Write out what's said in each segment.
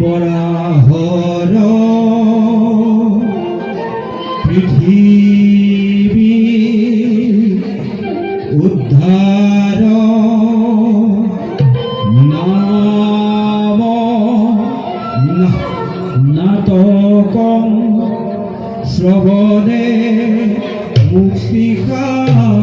বরাহর পৃথিবী উদ্ধার নাম নাটকং শ্রবণে মুক্তিকাঙ্গমে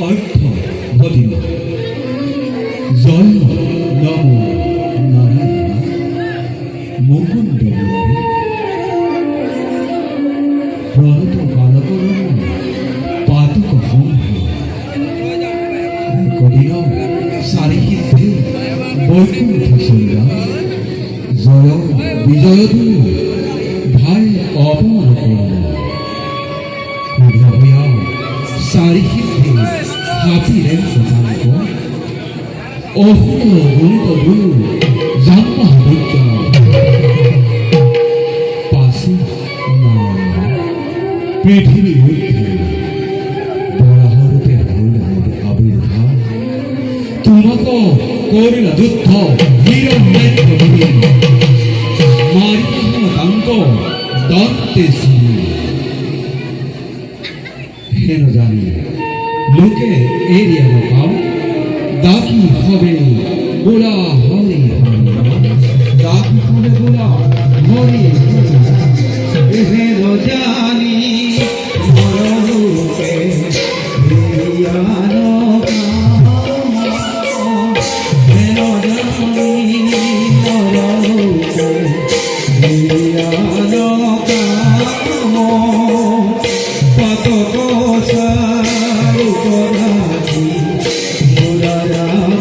অর্থ বদিল জয় নম নারায়ণ মুকুন্দ মুরারি প্রণত বালকরণ পাতুক হংস কদিন সারিহিতে বৈকুণ্ঠ সন্ধ্যা জয় বিজয় ভাই অপমান করল হইয়া সারিহিতে হাতিরেন শতাঙ্ক অহুত গণিত গুরু জাম্মা বিজ্ঞান পাশে না পৃথিবী ঊর্ধ্বে বরাহরূপে হইল আবির্ভাব তোমাকে করিল যুদ্ধ হিরণ্যের মারিয়া তাঙ্ক দত্তে হেন জানি লোকে এরিয়া রকাও দাকি হবে গোলা